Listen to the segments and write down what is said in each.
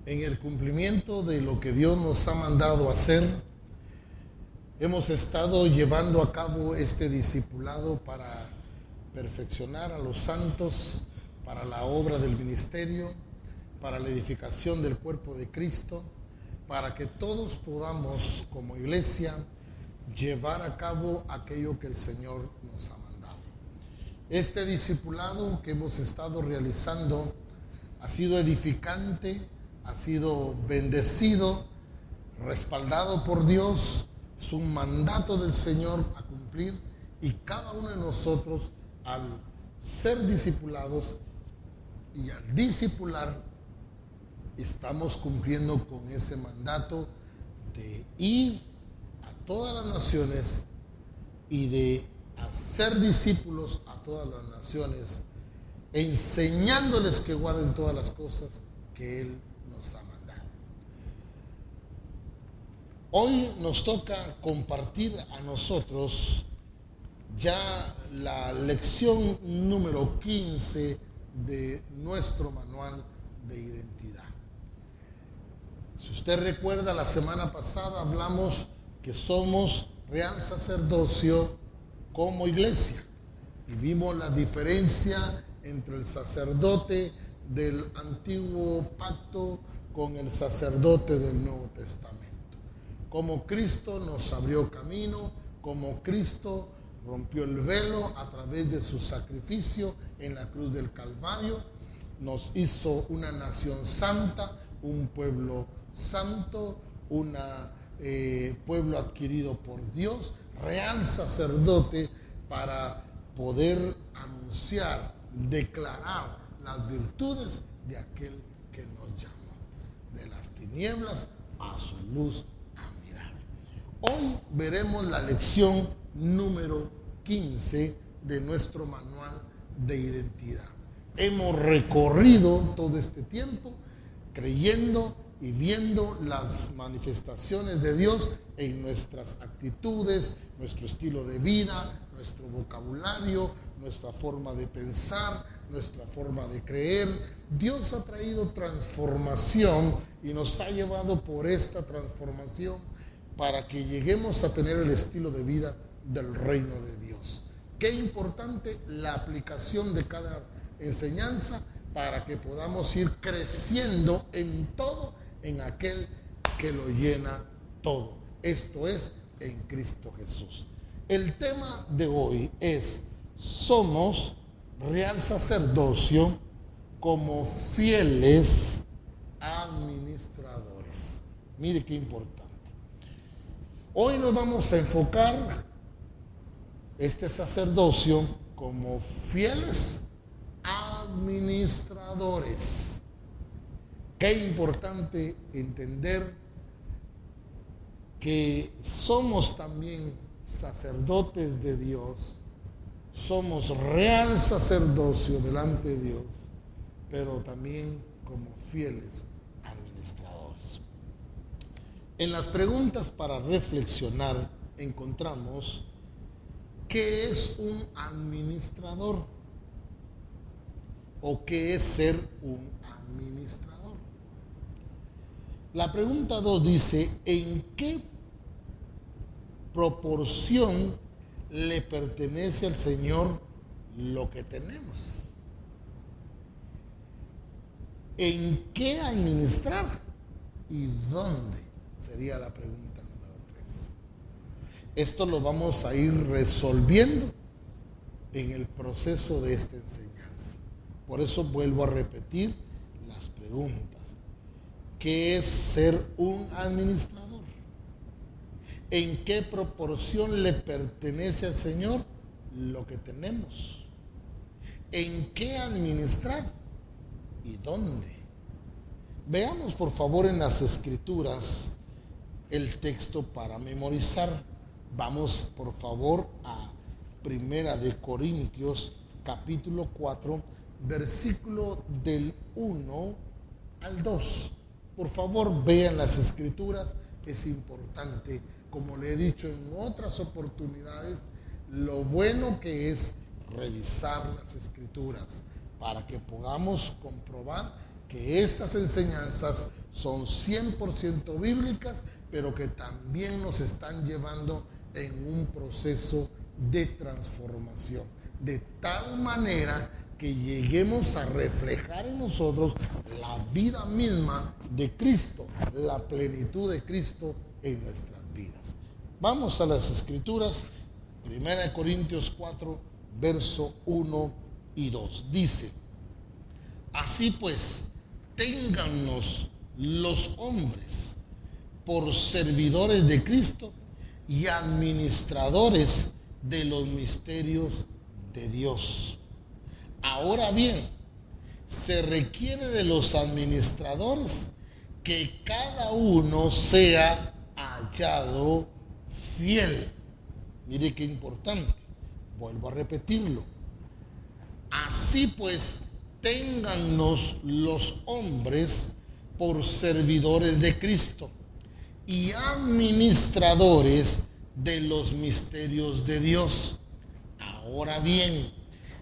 En el cumplimiento de lo que Dios nos ha mandado hacer, hemos estado llevando a cabo este discipulado para perfeccionar a los santos, para la obra del ministerio, para la edificación del cuerpo de Cristo, para que todos podamos como iglesia llevar a cabo aquello que el Señor nos ha mandado. Este discipulado que hemos estado realizando ha sido edificante, ha sido bendecido, respaldado por Dios. Es un mandato del Señor a cumplir, y cada uno de nosotros, al ser discipulados y al discipular, estamos cumpliendo con ese mandato de ir a todas las naciones y de hacer discípulos a todas las naciones, enseñándoles que guarden todas las cosas que Él nos ha mandado. Hoy nos toca compartir a nosotros ya la lección número 15 de nuestro manual de identidad. Si usted recuerda, la semana pasada hablamos que somos real sacerdocio como iglesia, y vimos la diferencia entre el sacerdote del antiguo pacto con el sacerdote del Nuevo Testamento. Como Cristo nos abrió camino, como Cristo rompió el velo a través de su sacrificio en la cruz del Calvario, nos hizo una nación santa, un pueblo santo, un pueblo adquirido por Dios, real sacerdote, para poder anunciar, declarar las virtudes de aquel que nos llamó de las tinieblas a su luz admirable. Hoy veremos la lección número 15 de nuestro manual de identidad. Hemos recorrido todo este tiempo creyendo y viendo las manifestaciones de Dios en nuestras actitudes, nuestro estilo de vida, nuestro vocabulario, nuestra forma de pensar, nuestra forma de creer. Dios ha traído transformación y nos ha llevado por esta transformación para que lleguemos a tener el estilo de vida del reino de Dios. Qué importante la aplicación de cada enseñanza para que podamos ir creciendo en todo, en aquel que lo llena todo. Esto es en Cristo Jesús. El tema de hoy es: somos real sacerdocio como fieles administradores. Mire qué importante. Hoy nos vamos a enfocar este sacerdocio como fieles administradores. Qué importante entender que somos también sacerdotes de Dios, somos real sacerdocio delante de Dios, pero también como fieles administradores. En las preguntas para reflexionar encontramos: ¿qué es un administrador? ¿O qué es ser un administrador? La pregunta 2 dice: ¿en qué proporción le pertenece al Señor lo que tenemos? ¿En qué administrar? ¿Y dónde? Sería la pregunta número 3. Esto lo vamos a ir resolviendo en el proceso de esta enseñanza. Por eso vuelvo a repetir las preguntas. ¿Qué es ser un administrador? ¿En qué proporción le pertenece al Señor lo que tenemos? ¿En qué administrar? ¿Y dónde? Veamos por favor en las Escrituras el texto para memorizar. Vamos por favor a Primera de Corintios capítulo 4, versículo del 1 al 2. Por favor, vean las Escrituras. Es importante, como le he dicho en otras oportunidades, lo bueno que es revisar las Escrituras para que podamos comprobar que estas enseñanzas son 100% bíblicas, pero que también nos están llevando en un proceso de transformación, de tal manera que lleguemos a reflejar en nosotros la vida misma de Cristo, la plenitud de Cristo en nuestras vidas. Vamos a las Escrituras. 1 Corintios 4, verso 1 y 2. Dice: así pues, téngannos los hombres por servidores de Cristo y administradores de los misterios de Dios. Ahora bien, se requiere de los administradores que cada uno sea hallado fiel. Mire qué importante. Vuelvo a repetirlo. Así pues, téngannos los hombres por servidores de Cristo y administradores de los misterios de Dios. Ahora bien,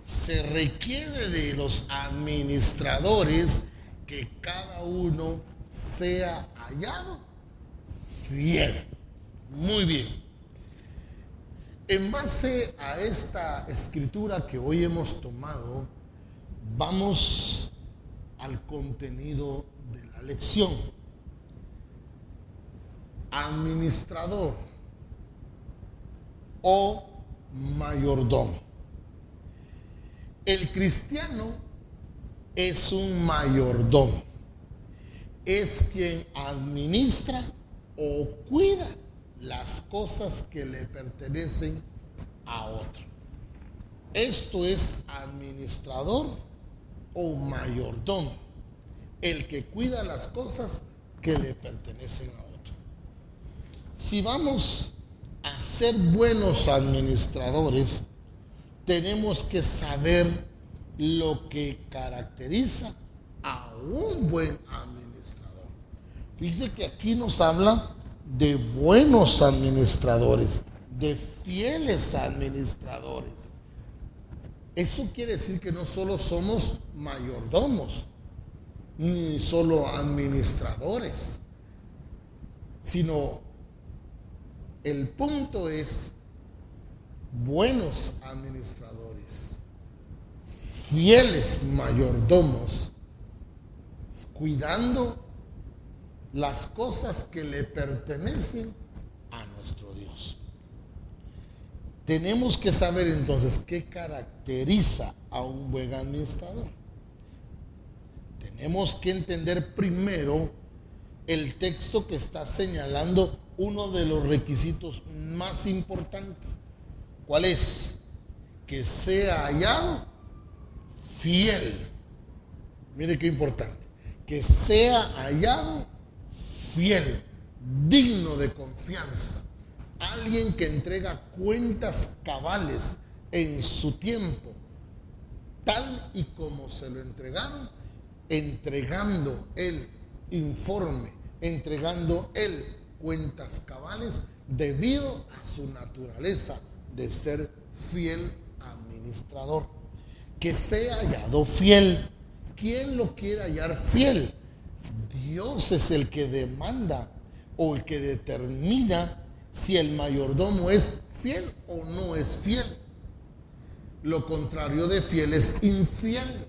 se requiere de los administradores que cada uno sea hallado fiel. Muy bien. En base a esta escritura que hoy hemos tomado, vamos al contenido de la lección. Administrador o mayordomo. El cristiano es un mayordomo. Es quien administra o cuida las cosas que le pertenecen a otro. Esto es administrador o mayordomo, el que cuida las cosas que le pertenecen a otro. Si vamos a ser buenos administradores, tenemos que saber lo que caracteriza a un buen administrador. Fíjese que aquí nos habla de buenos administradores, de fieles administradores. Eso quiere decir que no solo somos mayordomos, ni solo administradores, sino el punto es buenos administradores, fieles mayordomos, cuidando las cosas que le pertenecen a nuestro Dios. Tenemos que saber entonces qué caracteriza a un buen administrador. Tenemos que entender primero el texto que está señalando uno de los requisitos más importantes. ¿Cuál es? Que sea hallado fiel. Mire qué importante. Que sea hallado fiel, digno de confianza. Alguien que entrega cuentas cabales en su tiempo, tal y como se lo entregaron, entregando el informe, entregando el cuentas cabales debido a su naturaleza de ser fiel administrador. Que sea hallado fiel. ¿Quién lo quiere hallar fiel? Dios es el que demanda o el que determina si el mayordomo es fiel o no es fiel. Lo contrario de fiel es infiel.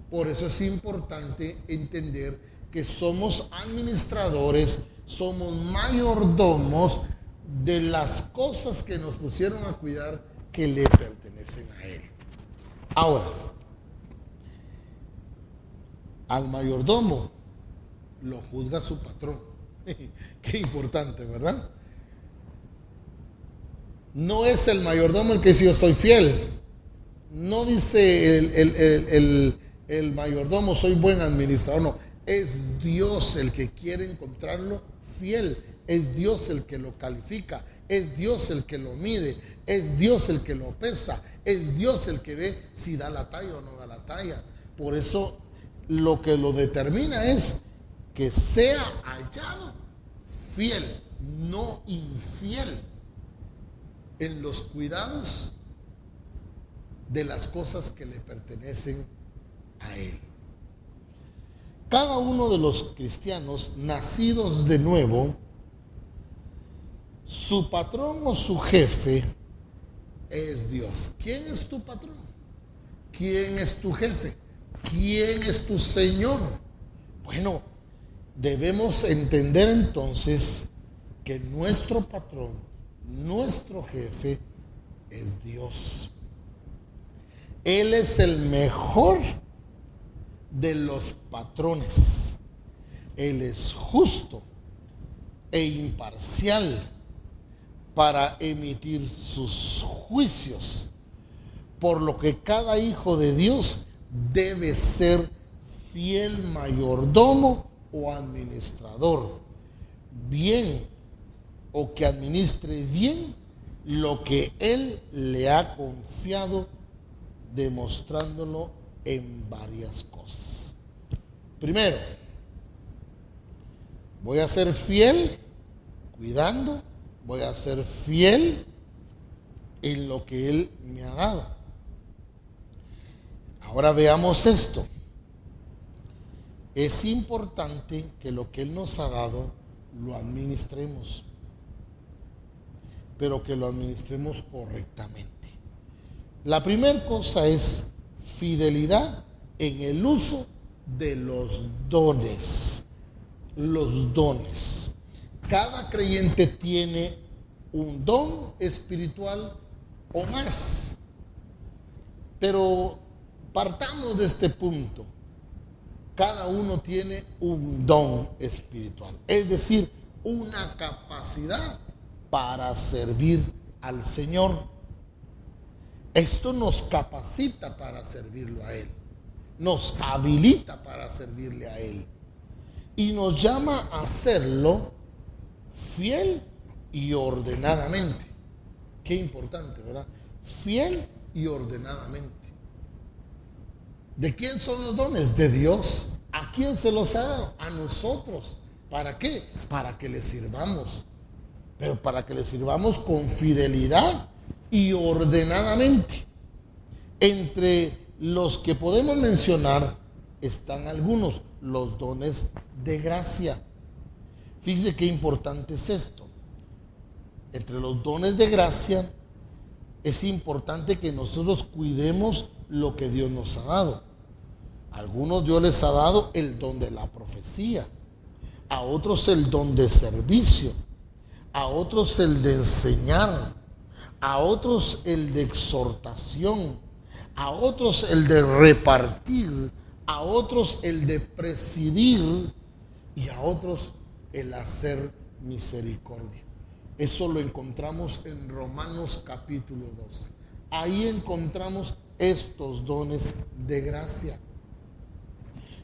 Por eso es importante entender que somos administradores, somos mayordomos de las cosas que nos pusieron a cuidar que le pertenecen a Él. Ahora, al mayordomo lo juzga su patrón. Qué importante, ¿verdad? No es el mayordomo el que dice yo soy fiel. No dice el mayordomo soy buen administrador. No, es Dios el que quiere encontrarlo fiel. Es Dios el que lo califica. Es Dios el que lo mide. Es Dios el que lo pesa. Es Dios el que ve si da la talla o no da la talla. Por eso lo que lo determina es que sea hallado fiel, no infiel, en los cuidados de las cosas que le pertenecen a Él. Cada uno de los cristianos nacidos de nuevo, su patrón o su jefe es Dios. ¿Quién es tu patrón? ¿Quién es tu jefe? ¿Quién es tu Señor? Bueno, debemos entender entonces que nuestro patrón, nuestro jefe, es Dios. Él es el mejor de los patrones. Él es justo e imparcial para emitir sus juicios, por lo que cada hijo de Dios debe ser fiel mayordomo o administrador, bien, o que administre bien lo que Él le ha confiado, demostrándolo en varias cosas. Primero, voy a ser fiel cuidando, voy a ser fiel en lo que Él me ha dado. Ahora veamos esto. Es importante que lo que Él nos ha dado lo administremos, pero que lo administremos correctamente. La primera cosa es fidelidad en el uso de los dones. Los dones. Cada creyente tiene un don espiritual o más. Pero partamos de este punto. Cada uno tiene un don espiritual, es decir, una capacidad para servir al Señor. Esto nos capacita para servirlo a Él, nos habilita para servirle a Él y nos llama a hacerlo fiel y ordenadamente. Qué importante, ¿verdad? Fiel y ordenadamente. ¿De quién son los dones? De Dios. ¿A quién se los ha dado? A nosotros. ¿Para qué? Para que le sirvamos. Pero para que le sirvamos con fidelidad y ordenadamente. Entre los que podemos mencionar están algunos, los dones de gracia. Fíjese qué importante es esto. Entre los dones de gracia es importante que nosotros cuidemos lo que Dios nos ha dado. A algunos Dios les ha dado el don de la profecía, a otros el don de servicio, a otros el de enseñar, a otros el de exhortación, a otros el de repartir, a otros el de presidir y a otros el hacer misericordia. Eso lo encontramos en Romanos capítulo 12. Ahí encontramos estos dones de gracia.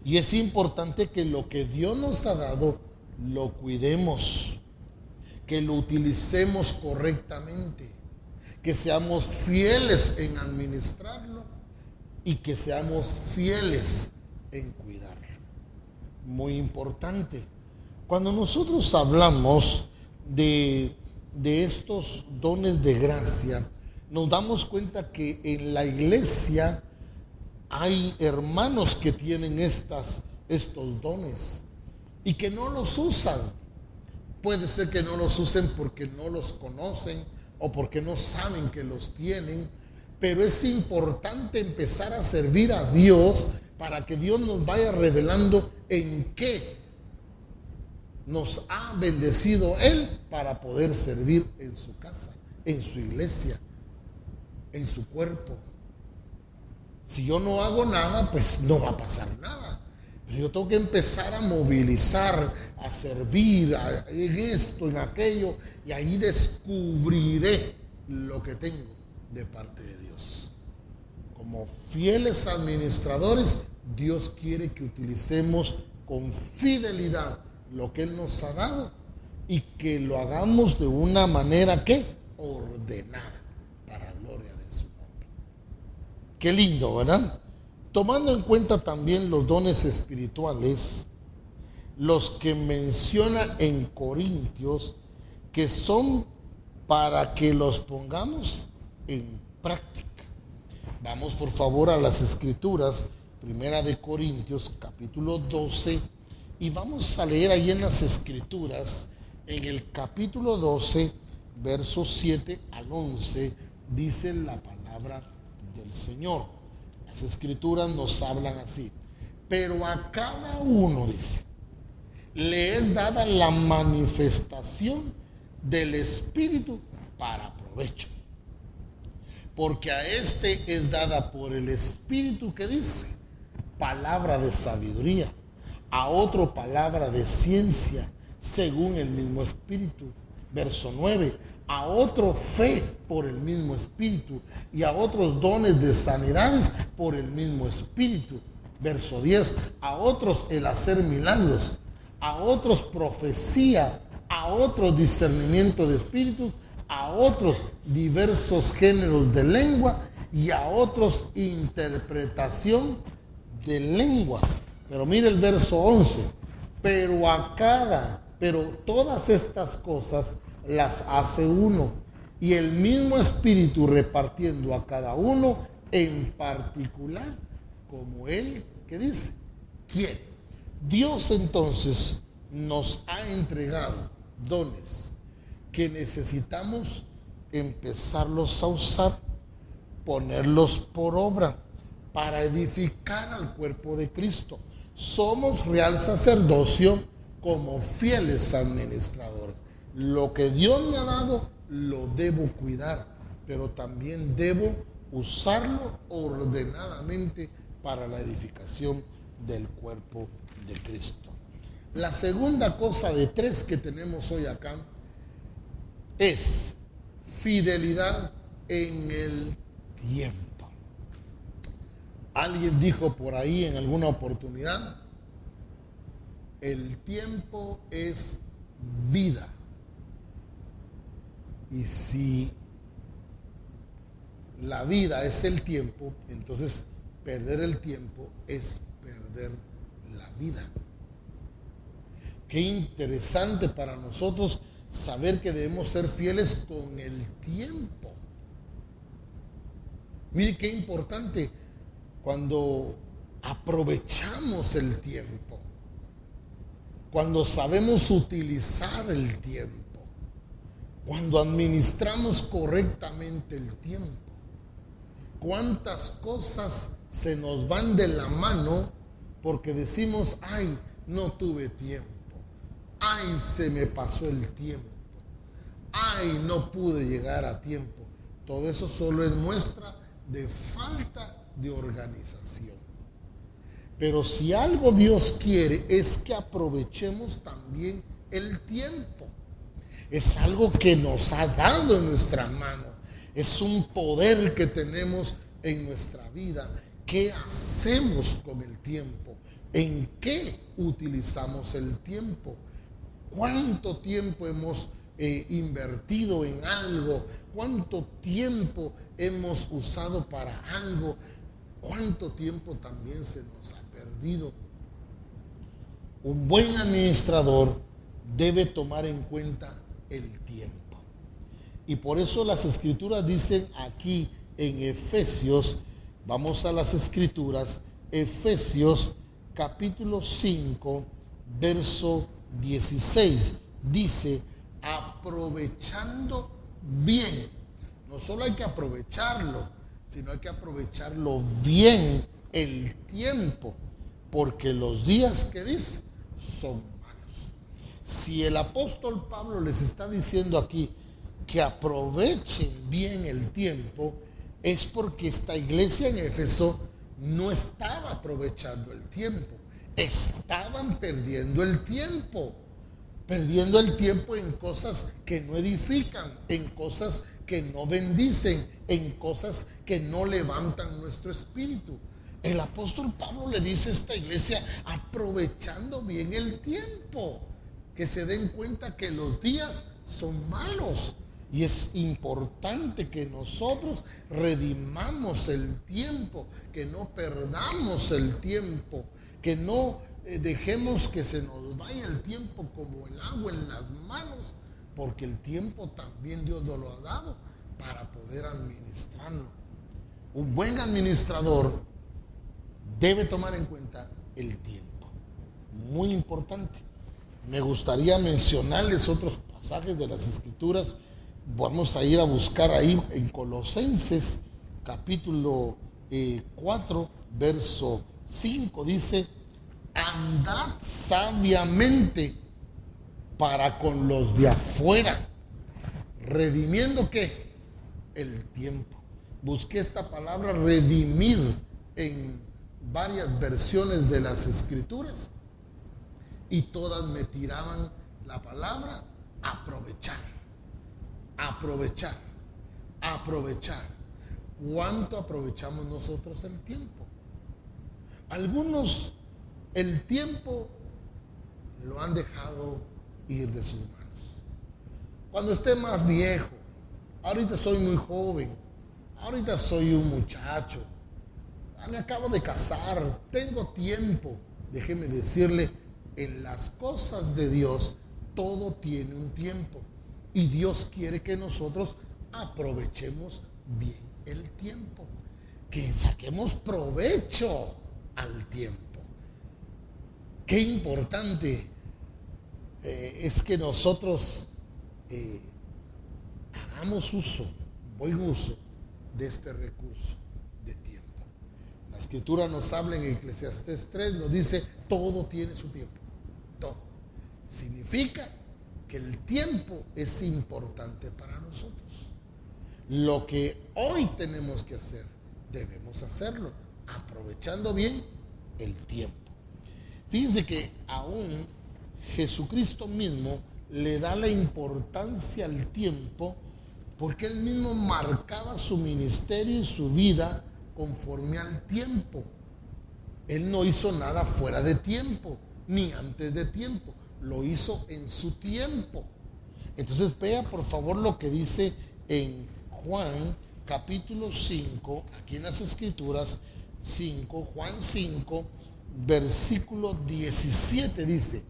Y es importante que lo que Dios nos ha dado lo cuidemos, que lo utilicemos correctamente, que seamos fieles en administrarlo y que seamos fieles en cuidarlo. Muy importante. Cuando nosotros hablamos de estos dones de gracia, nos damos cuenta que en la iglesia hay hermanos que tienen estos dones y que no los usan. Puede ser que no los usen porque no los conocen o porque no saben que los tienen, pero es importante empezar a servir a Dios para que Dios nos vaya revelando en qué nos ha bendecido Él para poder servir en su casa, en su iglesia, en su cuerpo. Si yo no hago nada, pues no va a pasar nada. Pero yo tengo que empezar a movilizar, a servir en esto, en aquello, y ahí descubriré lo que tengo de parte de Dios. Como fieles administradores, Dios quiere que utilicemos con fidelidad lo que Él nos ha dado y que lo hagamos de una manera que ordenada, para gloria de su nombre. Qué lindo, ¿verdad? Tomando en cuenta también los dones espirituales, los que menciona en Corintios, que son para que los pongamos en práctica. Vamos por favor a las Escrituras, Primera de Corintios, capítulo 12, y vamos a leer ahí en las Escrituras, en el capítulo 12, versos 7 al 11, dice la palabra del Señor. Las Escrituras nos hablan así: pero a cada uno, dice, le es dada la manifestación del Espíritu para provecho. Porque a este es dada por el Espíritu, que dice, palabra de sabiduría, a otro palabra de ciencia, según el mismo Espíritu. Verso 9, a otro fe por el mismo Espíritu, y a otros dones de sanidades por el mismo Espíritu. Verso 10, a otros el hacer milagros, a otros profecía, a otros discernimiento de espíritus, a otros diversos géneros de lengua, y a otros interpretación de lenguas. Pero mire el verso 11, pero todas estas cosas las hace uno, y el mismo Espíritu repartiendo a cada uno en particular, como él, que dice, quiere. Dios entonces nos ha entregado dones que necesitamos empezarlos a usar, ponerlos por obra para edificar al cuerpo de Cristo. Somos real sacerdocio como fieles administradores. Lo que Dios me ha dado lo debo cuidar, pero también debo usarlo ordenadamente para la edificación del cuerpo de Cristo. La segunda cosa de tres que tenemos hoy acá es fidelidad en el tiempo. Alguien dijo por ahí en alguna oportunidad, el tiempo es vida. Y si la vida es el tiempo, entonces perder el tiempo es perder la vida. Qué interesante para nosotros saber que debemos ser fieles con el tiempo. Mire qué importante cuando aprovechamos el tiempo, cuando sabemos utilizar el tiempo, cuando administramos correctamente el tiempo. Cuántas cosas se nos van de la mano porque decimos, ay, no tuve tiempo, ay, se me pasó el tiempo, ay, no pude llegar a tiempo. Todo eso solo es muestra de falta de organización. Pero si algo Dios quiere es que aprovechemos también el tiempo. Es algo que nos ha dado en nuestra mano. Es un poder que tenemos en nuestra vida. ¿Qué hacemos con el tiempo? ¿En qué utilizamos el tiempo? ¿Cuánto tiempo hemos invertido en algo? ¿Cuánto tiempo hemos usado para algo? ¿Cuánto tiempo también se nos ha perdido? Un buen administrador debe tomar en cuenta el tiempo. Y por eso las Escrituras dicen aquí en Efesios, vamos a las Escrituras, Efesios capítulo 5, verso 16, dice, aprovechando bien. No solo hay que aprovecharlo, sino hay que aprovecharlo bien el tiempo, porque los días que dice son malos. Si el apóstol Pablo les está diciendo aquí que aprovechen bien el tiempo, es porque esta iglesia en Éfeso no estaba aprovechando el tiempo, estaban perdiendo el tiempo en cosas que no edifican, en cosas que no bendicen, en cosas que no levantan nuestro espíritu. El apóstol Pablo le dice a esta iglesia, aprovechando bien el tiempo, que se den cuenta que los días son malos. Y es importante que nosotros redimamos el tiempo, que no perdamos el tiempo, que no dejemos que se nos vaya el tiempo como el agua en las manos, porque el tiempo también Dios nos lo ha dado para poder administrarlo. Un buen administrador debe tomar en cuenta el tiempo. Muy importante. Me gustaría mencionarles otros pasajes de las Escrituras. Vamos a ir a buscar ahí en Colosenses capítulo 4, verso 5. Dice: andad sabiamente para con los de afuera, redimiendo ¿qué? El tiempo. Busqué esta palabra redimir en varias versiones de las Escrituras y todas me tiraban la palabra aprovechar, aprovechar, aprovechar. ¿Cuánto aprovechamos nosotros el tiempo? Algunos el tiempo lo han dejado ir de sus manos. Cuando esté más viejo, ahorita soy muy joven, ahorita soy un muchacho, me acabo de casar, tengo tiempo. Déjeme decirle, en las cosas de Dios todo tiene un tiempo y Dios quiere que nosotros aprovechemos bien el tiempo, que saquemos provecho al tiempo. Qué importante es que nosotros hagamos buen uso de este recurso de tiempo. La Escritura nos habla en Eclesiastés 3, nos dice, todo tiene su tiempo, todo. Significa que el tiempo es importante para nosotros. Lo que hoy tenemos que hacer, debemos hacerlo, aprovechando bien el tiempo. Fíjense que aún Jesucristo mismo le da la importancia al tiempo porque él mismo marcaba su ministerio y su vida conforme al tiempo. Él no hizo nada fuera de tiempo, ni antes de tiempo. Lo hizo en su tiempo. Entonces vea por favor lo que dice en Juan capítulo 5, aquí en las Escrituras 5, Juan 5, versículo 17 dice: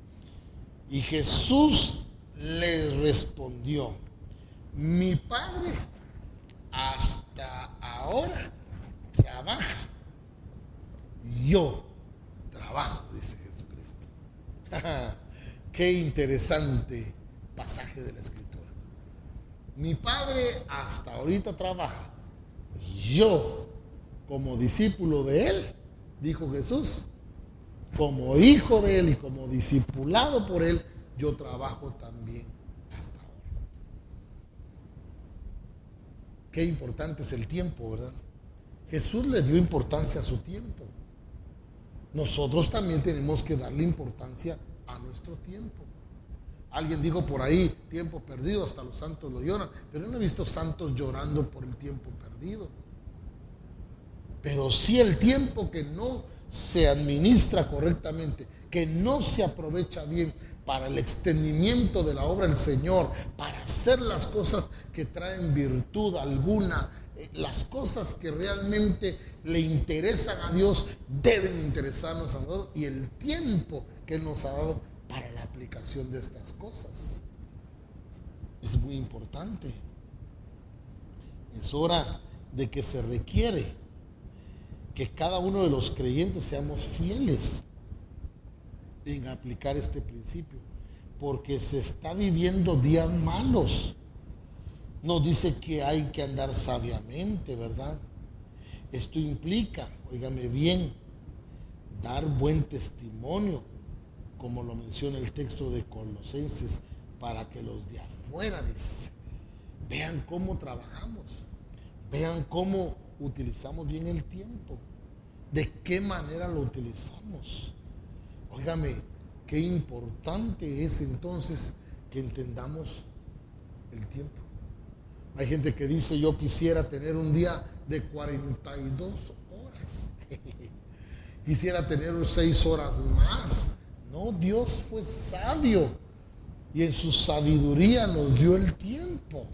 y Jesús le respondió, mi Padre hasta ahora trabaja, yo trabajo, dice Jesucristo. Qué interesante pasaje de la Escritura. Mi Padre hasta ahorita trabaja, yo como discípulo de Él, dijo Jesús, como hijo de Él y como discipulado por Él, yo trabajo también hasta ahora. Qué importante es el tiempo, ¿verdad? Jesús le dio importancia a su tiempo. Nosotros también tenemos que darle importancia a nuestro tiempo. Alguien dijo por ahí, tiempo perdido, hasta los santos lo lloran, pero no he visto santos llorando por el tiempo perdido. Pero sí el tiempo que no se administra correctamente, que no se aprovecha bien para el extendimiento de la obra del Señor, para hacer las cosas que traen virtud alguna, las cosas que realmente le interesan a Dios, deben interesarnos a nosotros, y el tiempo que Él nos ha dado para la aplicación de estas cosas es muy importante. Es hora de que se requiere que cada uno de los creyentes seamos fieles en aplicar este principio, porque se está viviendo días malos. Nos dice que hay que andar sabiamente, ¿verdad? Esto implica, óigame bien, dar buen testimonio, como lo menciona el texto de Colosenses, para que los de afuera vean cómo trabajamos, vean cómo utilizamos bien el tiempo, de qué manera lo utilizamos. Óigame, qué importante es entonces que entendamos el tiempo. Hay gente que dice, yo quisiera tener un día de 42 horas. Quisiera tener 6 horas más. No, Dios fue sabio y en su sabiduría nos dio el tiempo.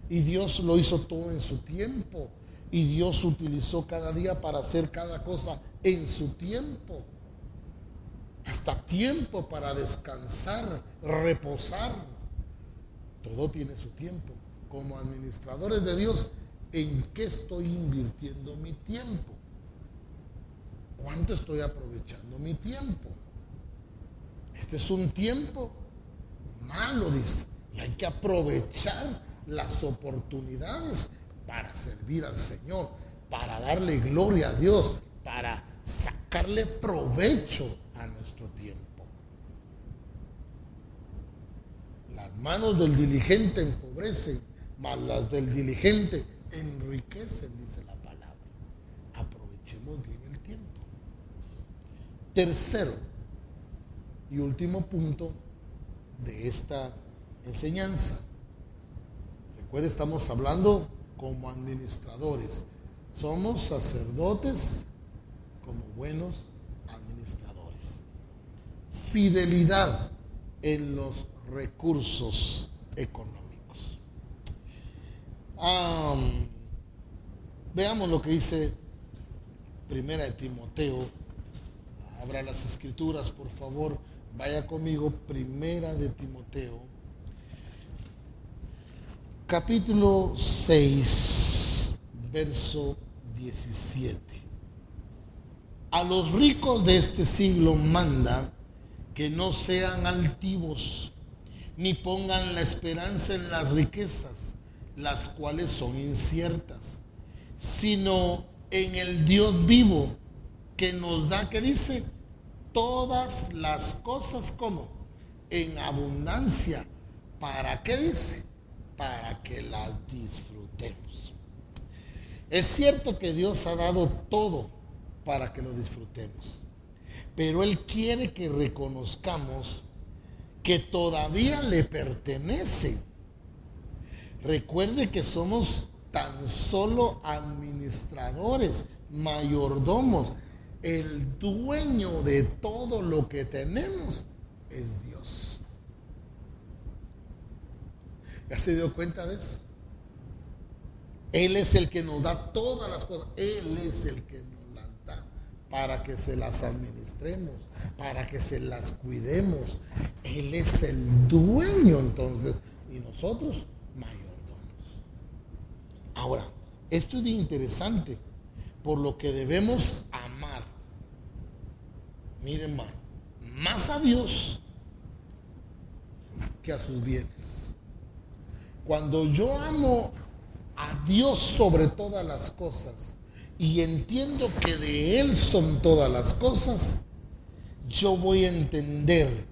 Y Dios lo hizo todo en su tiempo. Y Dios utilizó cada día para hacer cada cosa en su tiempo. Hasta tiempo para descansar, reposar. Todo tiene su tiempo. Como administradores de Dios, ¿en qué estoy invirtiendo mi tiempo? ¿Cuánto estoy aprovechando mi tiempo? Este es un tiempo malo, dice, y hay que aprovechar las oportunidades para servir al Señor, para darle gloria a Dios, para sacarle provecho a nuestro tiempo. Las manos del diligente empobrecen, mas las del diligente enriquecen, dice la palabra. Aprovechemos bien el tiempo. Tercero y último punto de esta enseñanza. Recuerda, estamos hablando como administradores. Somos sacerdotes como buenos administradores. Fidelidad en los recursos económicos. Veamos lo que dice Primera de Timoteo. Abra las escrituras, por favor. Vaya conmigo, Primera de Timoteo, capítulo 6, verso 17. A los ricos de este siglo manda que no sean altivos, ni pongan la esperanza en las riquezas, las cuales son inciertas, sino en el Dios vivo, que nos da, ¿qué dice? Todas las cosas, como en abundancia. ¿Para qué dice? Para que las disfrutemos. Es cierto que Dios ha dado todo para que lo disfrutemos, pero Él quiere que reconozcamos que todavía le pertenecen. Recuerde que somos tan solo administradores, mayordomos. El dueño de todo lo que tenemos es Dios. ¿Ya se dio cuenta de eso? Él es el que nos da todas las cosas. Él es el que nos las da para que se las administremos, para que se las cuidemos. Él es el dueño, entonces, y nosotros mayordomos. Ahora, esto es bien interesante, por lo que debemos amar. Miren más a Dios que a sus bienes. Cuando yo amo a Dios sobre todas las cosas y entiendo que de Él son todas las cosas, yo voy a entender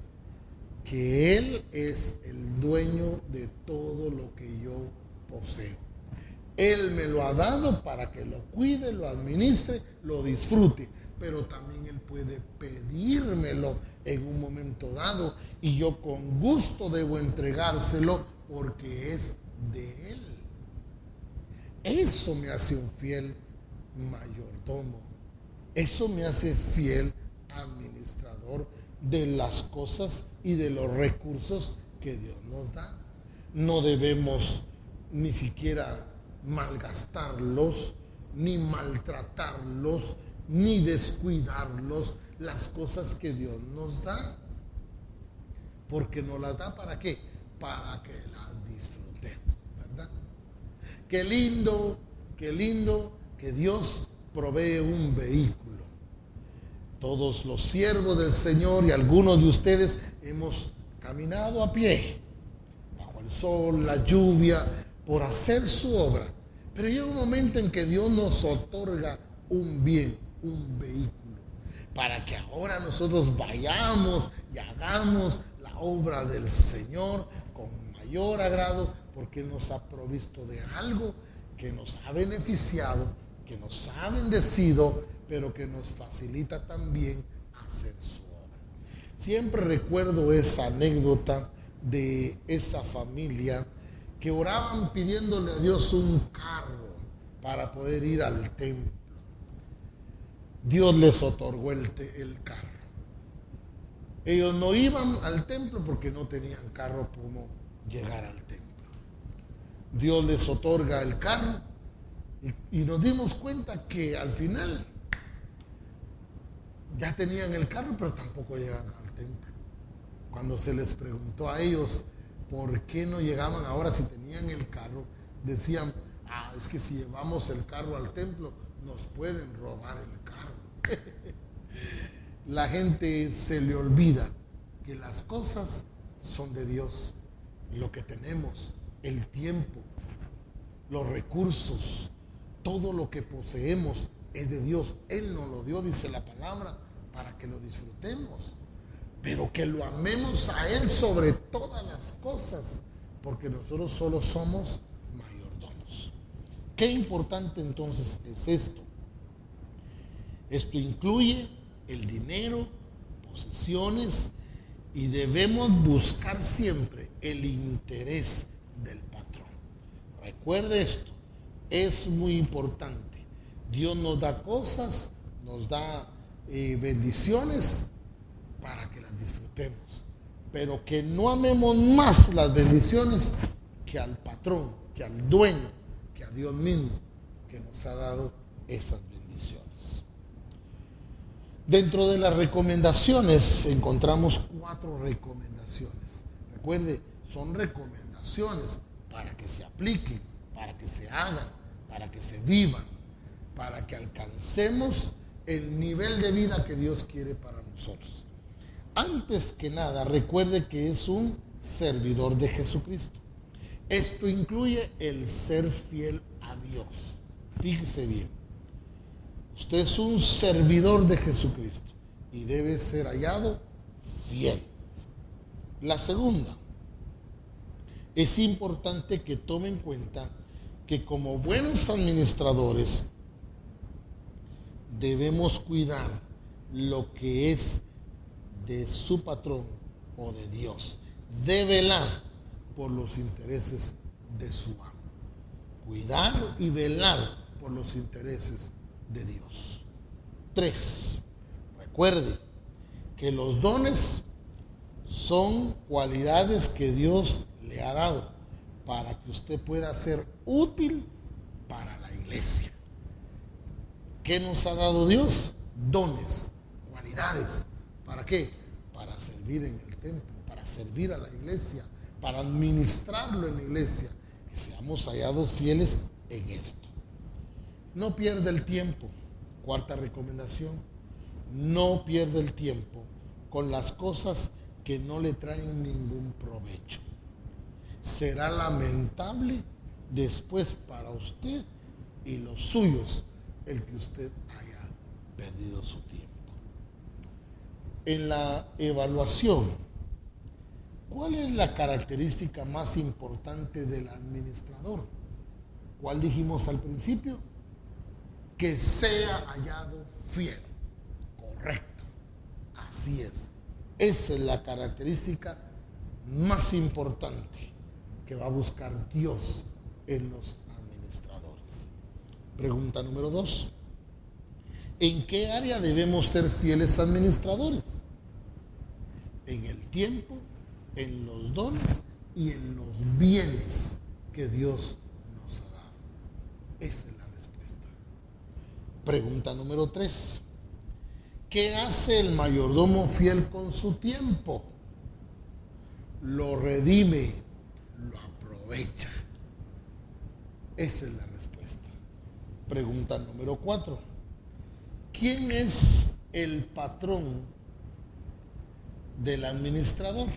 que Él es el dueño de todo lo que yo poseo. Él me lo ha dado para que lo cuide, lo administre, lo disfrute, pero también Él puede pedírmelo en un momento dado y yo con gusto debo entregárselo porque es de Él. Eso me hace un fiel mayordomo. Eso me hace fiel administrador de las cosas y de los recursos que Dios nos da. No debemos ni siquiera malgastarlos, ni maltratarlos, ni descuidarlos, las cosas que Dios nos da. Porque nos las da, ¿para qué? Para que las disfrutemos, ¿verdad? Qué lindo que Dios provee un vehículo. Todos los siervos del Señor y algunos de ustedes hemos caminado a pie, bajo el sol, la lluvia, por hacer su obra. Pero llega un momento en que Dios nos otorga un bien, un vehículo, para que ahora nosotros vayamos y hagamos la obra del Señor con mayor agrado, porque nos ha provisto de algo que nos ha beneficiado, que nos ha bendecido, pero que nos facilita también hacer su obra. Siempre recuerdo esa anécdota de esa familia que oraban pidiéndole a Dios un carro para poder ir al templo. Dios les otorgó el carro. Ellos no iban al templo porque no tenían carro como llegar al templo. Dios les otorga el carro y nos dimos cuenta que al final ya tenían el carro, pero tampoco llegan al templo. Cuando se les preguntó a ellos por qué no llegaban ahora si tenían el carro, decían, es que si llevamos el carro al templo nos pueden robar el carro. La gente se le olvida que las cosas son de Dios. Lo que tenemos, el tiempo, los recursos, todo lo que poseemos es de Dios. Él nos lo dio, dice la palabra, para que lo disfrutemos. Pero que lo amemos a Él sobre todas las cosas, porque nosotros solo somos mayordomos. Qué importante entonces es esto. Esto incluye el dinero, posesiones, y debemos buscar siempre el interés del patrón. Recuerde esto, es muy importante. Dios nos da cosas, nos da bendiciones para que las disfrutemos, pero que no amemos más las bendiciones que al patrón, que al dueño, que a Dios mismo, que nos ha dado esas bendiciones. Dentro de las recomendaciones encontramos 4 recomendaciones. Recuerde, son recomendaciones para que se apliquen, para que se hagan, para que se vivan, para que alcancemos el nivel de vida que Dios quiere para nosotros. Antes que nada, recuerde que es un servidor de Jesucristo. Esto incluye el ser fiel a Dios. Fíjese bien. Usted es un servidor de Jesucristo y debe ser hallado fiel. La segunda, es importante que tome en cuenta que como buenos administradores debemos cuidar lo que es de su patrón o de Dios, de velar por los intereses de su amo. Cuidar y velar por los intereses de Dios. 3. Recuerde que los dones son cualidades que Dios le ha dado para que usted pueda ser útil para la iglesia. ¿Qué nos ha dado Dios? Dones, cualidades. ¿Para qué? Para servir en el templo, para servir a la iglesia, para administrarlo en la iglesia. Que seamos hallados fieles en esto. No pierda el tiempo. 4ª recomendación. No pierda el tiempo con las cosas que no le traen ningún provecho. Será lamentable después para usted y los suyos el que usted haya perdido su tiempo. En la evaluación, ¿cuál es la característica más importante del administrador? ¿Cuál dijimos al principio? Que sea hallado fiel. Correcto. Así es. Esa es la característica más importante que va a buscar Dios en los administradores. Pregunta número 2. ¿En qué área debemos ser fieles administradores? En el tiempo, en los dones y en los bienes que Dios nos ha dado. Esa es la respuesta. Pregunta número 3. ¿Qué hace el mayordomo fiel con su tiempo? Lo redime, lo aprovecha. Esa es la respuesta. Pregunta número 4. ¿Quién es el patrón del administrador?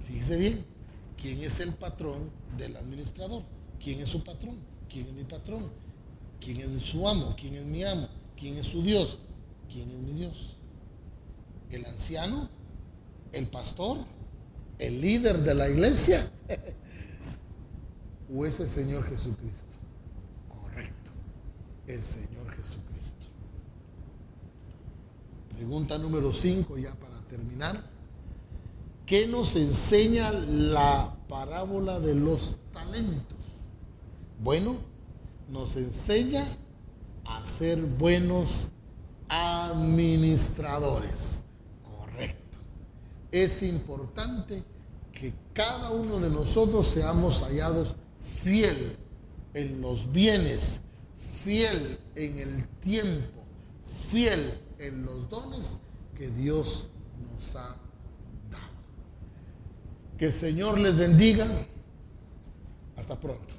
Fíjese bien, ¿quién es el patrón del administrador? ¿Quién es su patrón? ¿Quién es mi patrón? ¿Quién es su amo? ¿Quién es mi amo? ¿Quién es su Dios? ¿Quién es mi Dios? ¿El anciano? ¿El pastor? ¿El líder de la iglesia? ¿O es el Señor Jesucristo? Correcto, el Señor Jesucristo. Pregunta número 5, ya para terminar. ¿Qué nos enseña la parábola de los talentos? Bueno, nos enseña a ser buenos administradores. Correcto. Es importante que cada uno de nosotros seamos hallados fiel en los bienes, fiel en el tiempo, fiel en los dones que Dios nos ha dado. Que el Señor les bendiga. Hasta pronto.